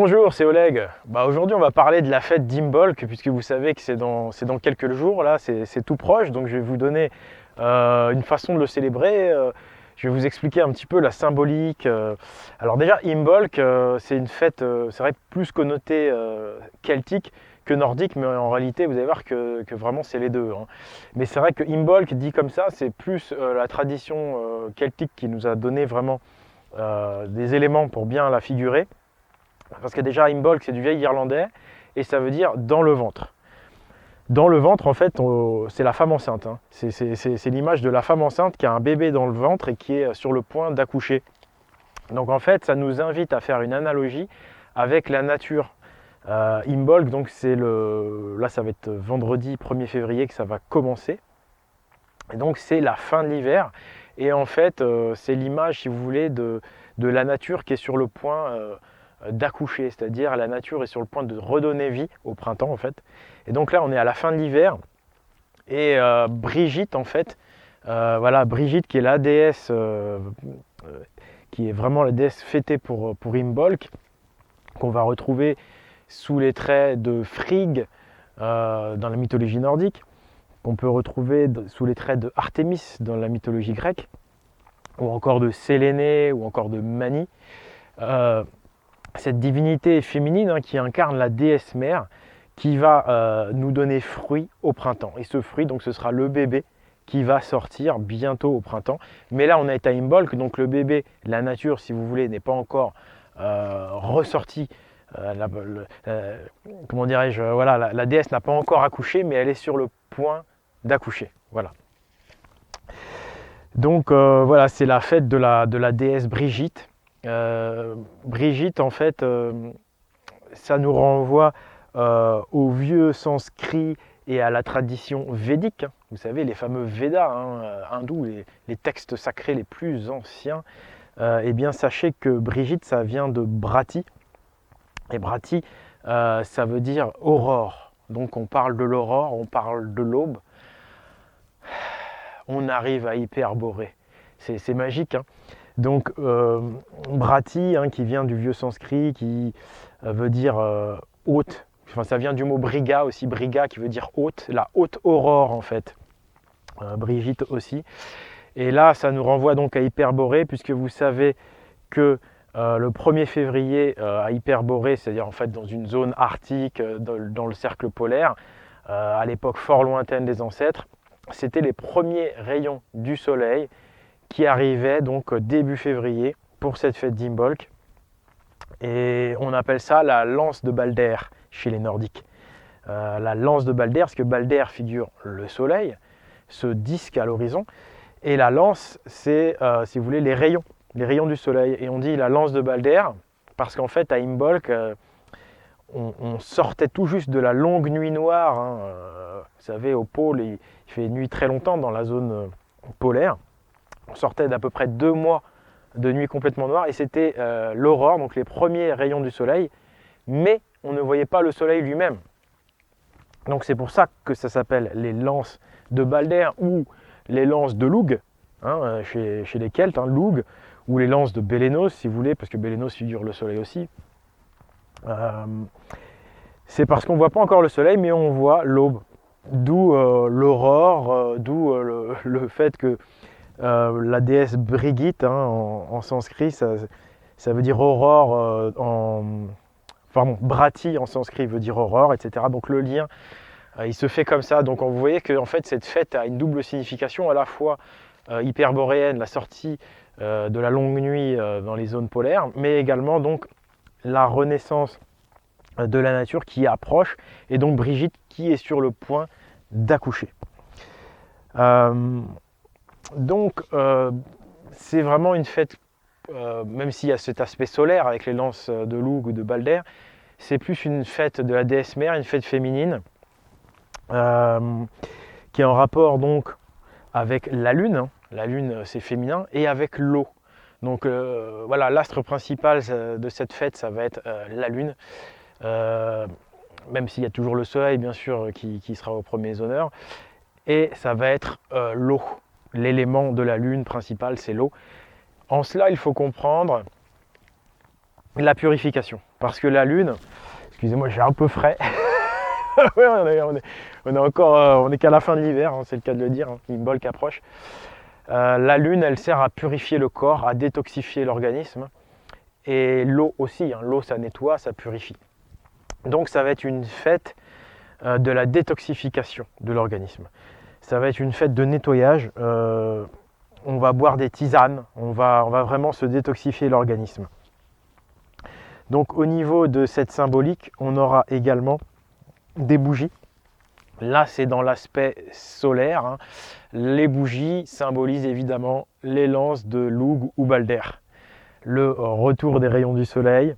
Bonjour, c'est Oleg. Aujourd'hui, on va parler de la fête d'Imbolc, puisque vous savez que c'est dans quelques jours, là, c'est tout proche. Donc, je vais vous donner une façon de le célébrer. Je vais vous expliquer un petit peu la symbolique. Alors, déjà, Imbolc, c'est une fête, c'est vrai, plus connotée celtique que nordique, mais en réalité, vous allez voir que vraiment, c'est les deux, hein. Mais c'est vrai que Imbolc, dit comme ça, c'est plus la tradition celtique qui nous a donné vraiment des éléments pour bien la figurer. Parce que déjà, Imbolc, c'est du vieil irlandais et ça veut dire dans le ventre. Dans le ventre, en fait, c'est la femme enceinte, hein. C'est l'image de la femme enceinte qui a un bébé dans le ventre et qui est sur le point d'accoucher. Donc en fait, ça nous invite à faire une analogie avec la nature. Imbolc, donc là ça va être vendredi 1er février que ça va commencer. Et donc c'est la fin de l'hiver. Et en fait, c'est l'image, si vous voulez, de la nature qui est sur le point d'accoucher, c'est-à-dire la nature est sur le point de redonner vie au printemps en fait. Et donc là on est à la fin de l'hiver et Brigitte en fait, voilà Brigitte qui est la déesse, qui est vraiment la déesse fêtée pour Imbolc, qu'on va retrouver sous les traits de Frigg dans la mythologie nordique, qu'on peut retrouver sous les traits de Artémis dans la mythologie grecque, ou encore de Sélénée, ou encore de Mani. Cette divinité féminine, hein, qui incarne la déesse mère, qui va nous donner fruit au printemps. Et ce fruit, donc, ce sera le bébé qui va sortir bientôt au printemps. Mais là, on est à Imbolc, donc le bébé, la nature, si vous voulez, n'est pas encore ressorti. Comment dirais-je, voilà, la déesse n'a pas encore accouché, mais elle est sur le point d'accoucher. Voilà. Donc voilà, c'est la fête de la déesse Brigitte. Brigitte, en fait, ça nous renvoie au vieux sanskrit et à la tradition védique, hein. Vous savez, les fameux Védas, hein, hindous, les textes sacrés les plus anciens. Eh bien, sachez que Brigitte, ça vient de Brati. Et Brati, ça veut dire aurore. Donc, on parle de l'aurore, on parle de l'aube. On arrive à Hyperborée. C'est magique, hein. Donc, Brati, hein, qui vient du vieux sanskrit, qui veut dire haute. Enfin, ça vient du mot briga aussi, briga qui veut dire haute, la haute aurore en fait. Brigitte aussi. Et là, ça nous renvoie donc à Hyperborée, puisque vous savez que le 1er février à Hyperborée, c'est-à-dire en fait dans une zone arctique, dans le cercle polaire, à l'époque fort lointaine des ancêtres, c'était les premiers rayons du soleil qui arrivaient donc début février pour cette fête d'Imbolc. Et on appelle ça la lance de Balder chez les Nordiques. La lance de Balder, parce que Balder figure le soleil, ce disque à l'horizon, et la lance, c'est, si vous voulez, les rayons du soleil. Et on dit la lance de Balder, parce qu'en fait, à Imbolc, on sortait tout juste de la longue nuit noire, hein. Vous savez, au pôle, il fait nuit très longtemps dans la zone polaire. On sortait d'à peu près 2 mois de nuit complètement noire, et c'était l'aurore, donc les premiers rayons du soleil, mais on ne voyait pas le soleil lui-même. Donc c'est pour ça que ça s'appelle les lances de Balder ou les lances de Lugh, hein, chez les Celtes, hein, Lugh, ou les lances de Bélénos, si vous voulez, parce que Bélénos figure le soleil aussi. C'est parce qu'on ne voit pas encore le soleil, mais on voit l'aube. D'où l'aurore, d'où le fait que la déesse Brigitte, hein, en sanskrit, ça veut dire aurore, pardon, Brati en sanskrit veut dire aurore, etc. Donc le lien, il se fait comme ça. Donc vous voyez que en fait, cette fête a une double signification, à la fois hyperboréenne, la sortie de la longue nuit dans les zones polaires, mais également donc la renaissance de la nature qui approche, et donc Brigitte qui est sur le point d'accoucher. Donc c'est vraiment une fête, même s'il y a cet aspect solaire avec les lances de Lugh ou de Balder, c'est plus une fête de la déesse mère, une fête féminine, qui est en rapport donc avec la lune, hein. La lune c'est féminin, et avec l'eau. Donc voilà, l'astre principal de cette fête, ça va être la lune, même s'il y a toujours le soleil bien sûr qui sera aux premiers honneurs, et ça va être l'eau. L'élément de la lune principal, c'est l'eau. En cela, il faut comprendre la purification. parce que la lune, excusez-moi, j'ai un peu frais. Ouais, on est encore, on est qu'à la fin de l'hiver, hein, c'est le cas de le dire, hein, Imbolc approche. La lune, elle sert à purifier le corps, à détoxifier l'organisme. Et l'eau aussi, hein, l'eau ça nettoie, ça purifie. Donc ça va être une fête de la détoxification de l'organisme. Ça va être une fête de nettoyage. On va boire des tisanes, on va vraiment se détoxifier l'organisme. Donc au niveau de cette symbolique, on aura également des bougies. Là, c'est dans l'aspect solaire, hein. Les bougies symbolisent évidemment les lances de Lugh ou Balder, le retour des rayons du soleil.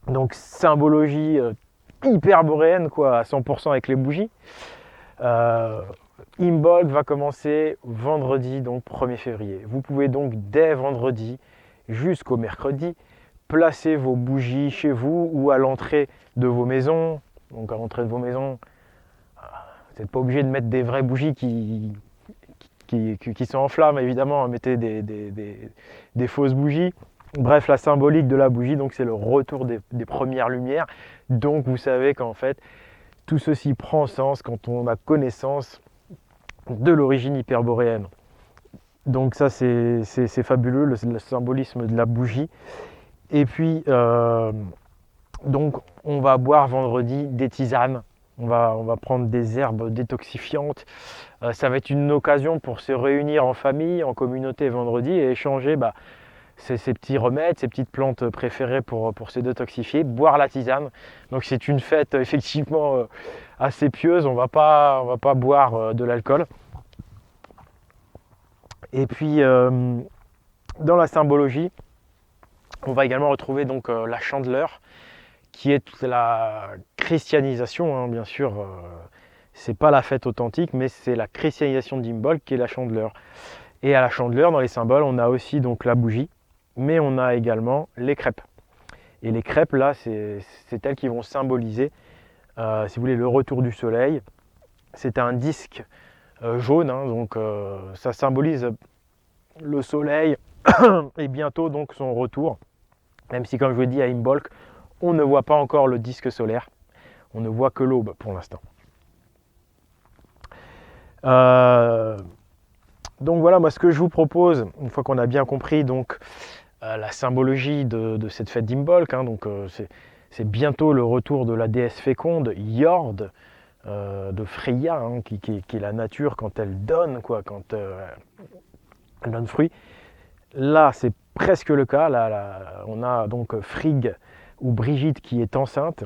Donc symbologie hyperboréenne quoi, à 100% avec les bougies. Imbolc va commencer vendredi, donc 1er février. Vous pouvez donc dès vendredi jusqu'au mercredi placer vos bougies chez vous ou à l'entrée de vos maisons. Donc à l'entrée de vos maisons, vous n'êtes pas obligé de mettre des vraies bougies qui sont en flammes, évidemment. Mettez des fausses bougies. Bref, la symbolique de la bougie, donc c'est le retour des premières lumières. Donc vous savez qu'en fait, tout ceci prend sens quand on a connaissance de l'origine hyperboréenne. Donc ça, c'est fabuleux, le symbolisme de la bougie. Et puis, donc, on va boire vendredi des tisanes. On va prendre des herbes détoxifiantes. Ça va être une occasion pour se réunir en famille, en communauté vendredi et échanger ces petits remèdes, ces petites plantes préférées pour se détoxifier, boire la tisane. Donc c'est une fête effectivement assez pieuse, on va pas boire de l'alcool. Et puis dans la symbologie, on va également retrouver donc la chandeleur, qui est toute la christianisation, hein, bien sûr. C'est pas la fête authentique, mais c'est la christianisation d'Imbolc qui est la chandeleur. Et à la chandeleur, dans les symboles, on a aussi donc la bougie, mais on a également les crêpes. Et les crêpes, là, c'est elles qui vont symboliser, si vous voulez, le retour du soleil. C'est un disque jaune, hein, donc ça symbolise le soleil et bientôt donc son retour. Même si, comme je vous l'ai dit, à Imbolc, on ne voit pas encore le disque solaire. On ne voit que l'aube pour l'instant. Donc voilà, moi ce que je vous propose, une fois qu'on a bien compris donc la symbologie de cette fête d'Imbolc, hein, donc c'est bientôt le retour de la déesse féconde, Jord, de Freya, hein, qui est la nature quand elle donne, quoi, quand elle donne fruit. Là, c'est presque le cas. Là, on a donc Frigg ou Brigitte qui est enceinte.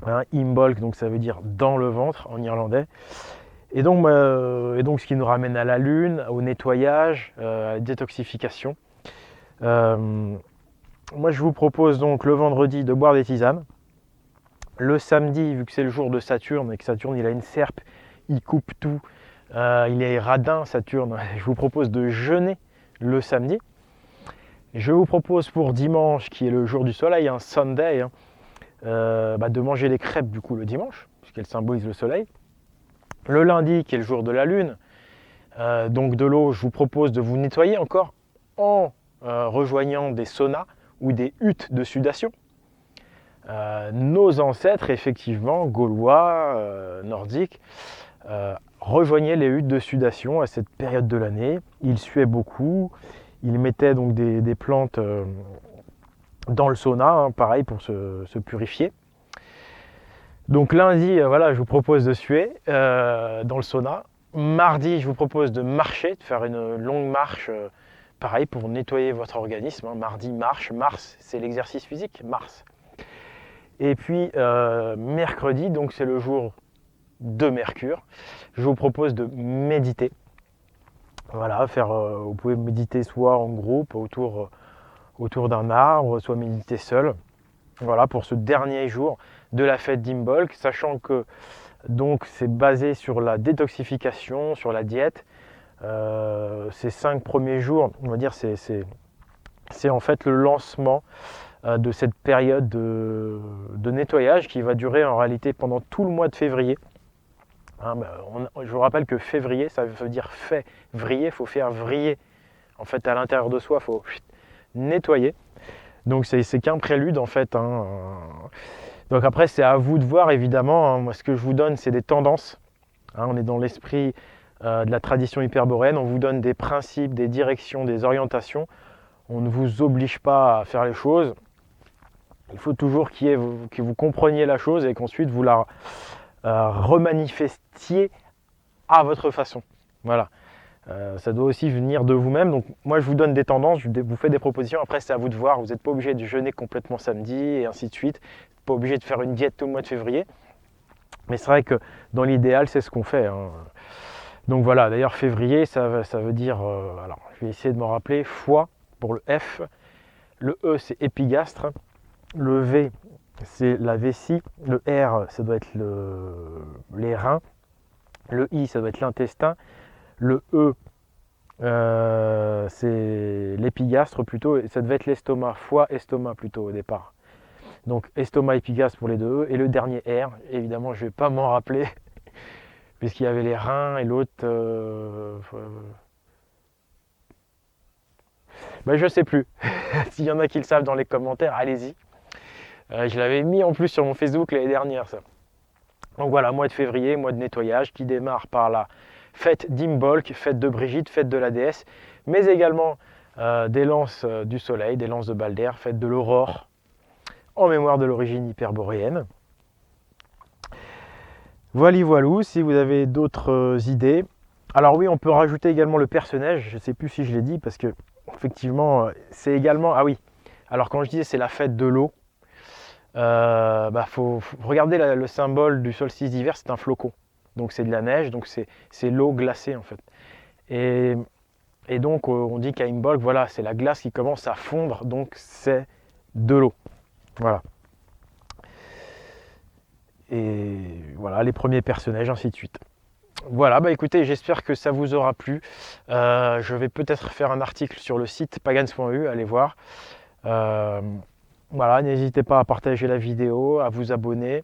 Hein, Imbolc, donc ça veut dire dans le ventre en irlandais. Et donc ce qui nous ramène à la lune, au nettoyage, à la détoxification. Moi, je vous propose donc le vendredi de boire des tisanes. Le samedi, vu que c'est le jour de Saturne et que Saturne il a une serpe, il coupe tout, il est radin Saturne, je vous propose de jeûner le samedi. Je vous propose pour dimanche, qui est le jour du soleil, un Sunday, hein, de manger des crêpes du coup le dimanche, puisqu'elles symbolisent le soleil. Le lundi, qui est le jour de la lune, donc de l'eau, je vous propose de vous nettoyer encore en rejoignant des saunas ou des huttes de sudation. Nos ancêtres, effectivement, gaulois, nordiques, rejoignaient les huttes de sudation à cette période de l'année. Ils suaient beaucoup, ils mettaient donc des plantes dans le sauna, hein, pareil pour se purifier. Donc lundi, voilà, je vous propose de suer dans le sauna. Mardi, je vous propose de marcher, de faire une longue marche, pareil pour nettoyer votre organisme. Hein. Mardi, marche. Mars, c'est l'exercice physique, Mars. Et puis mercredi, donc c'est le jour de Mercure. Je vous propose de méditer. Voilà, vous pouvez méditer soit en groupe autour d'un arbre, soit méditer seul. Voilà, pour ce dernier jour de la fête d'Imbolc, sachant que donc c'est basé sur la détoxification, sur la diète. Ces 5 premiers jours, on va dire, c'est en fait le lancement de cette période de nettoyage qui va durer en réalité pendant tout le mois de février. Hein, je vous rappelle que février, ça veut dire février, il faut faire vriller. En fait, à l'intérieur de soi, il faut nettoyer. Donc c'est qu'un prélude en fait, hein. Donc après c'est à vous de voir évidemment, hein. Moi ce que je vous donne c'est des tendances, hein. On est dans l'esprit de la tradition hyperboréenne, on vous donne des principes, des directions, des orientations. On ne vous oblige pas à faire les choses. Il faut toujours que vous compreniez la chose et qu'ensuite vous la remanifestiez à votre façon. Voilà. Ça doit aussi venir de vous-même. Donc moi je vous donne des tendances, je vous fais des propositions. Après c'est à vous de voir. Vous n'êtes pas obligé de jeûner complètement samedi et ainsi de suite. Vous n'êtes pas obligé de faire une diète tout le mois de février. Mais c'est vrai que dans l'idéal c'est ce qu'on fait, hein. Donc voilà, d'ailleurs février ça veut dire, alors je vais essayer de me rappeler, foie pour le F, le E c'est épigastre, le V c'est la vessie, le R ça doit être les reins, le I ça doit être l'intestin, le E c'est l'épigastre plutôt, et ça devait être l'estomac, foie, estomac plutôt au départ. Donc estomac, épigastre pour les deux E, et le dernier R, évidemment je ne vais pas m'en rappeler, puisqu'il y avait les reins et l'autre... ben, je ne sais plus. S'il y en a qui le savent dans les commentaires, allez-y. Je l'avais mis en plus sur mon Facebook l'année dernière, ça. Donc voilà, mois de février, mois de nettoyage, qui démarre par la fête d'Imbolc, fête de Brigitte, fête de la déesse, mais également des lances du soleil, des lances de Balder, fête de l'aurore, en mémoire de l'origine hyperboréenne. Voilà, voilou, si vous avez d'autres idées. Alors oui, on peut rajouter également le personnage, je ne sais plus si je l'ai dit, parce que effectivement, c'est également... Ah oui, alors quand je disais c'est la fête de l'eau, faut regarder le symbole du solstice d'hiver, c'est un flocon. Donc c'est de la neige, donc c'est l'eau glacée en fait. Et donc on dit qu'à Imbolc, voilà, c'est la glace qui commence à fondre, donc c'est de l'eau. Voilà. Et voilà, les premiers personnages, ainsi de suite. Voilà, bah écoutez, j'espère que ça vous aura plu. Je vais peut-être faire un article sur le site pagans.eu, allez voir. Voilà, n'hésitez pas à partager la vidéo, à vous abonner,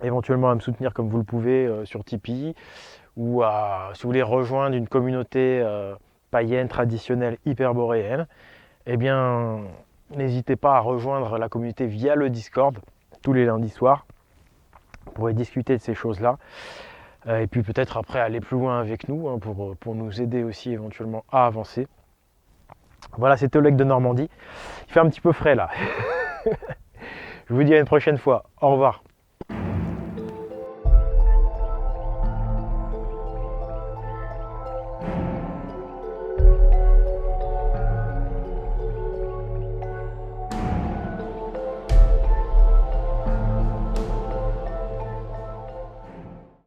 éventuellement à me soutenir comme vous le pouvez sur Tipeee, ou si vous voulez rejoindre une communauté païenne, traditionnelle, hyperboréenne, eh bien, n'hésitez pas à rejoindre la communauté via le Discord, tous les lundis soirs. Vous pourrez discuter de ces choses-là. Et puis peut-être après aller plus loin avec nous, hein, pour nous aider aussi éventuellement à avancer. Voilà, c'était Oleg de Normandie. Il fait un petit peu frais là. Je vous dis à une prochaine fois. Au revoir.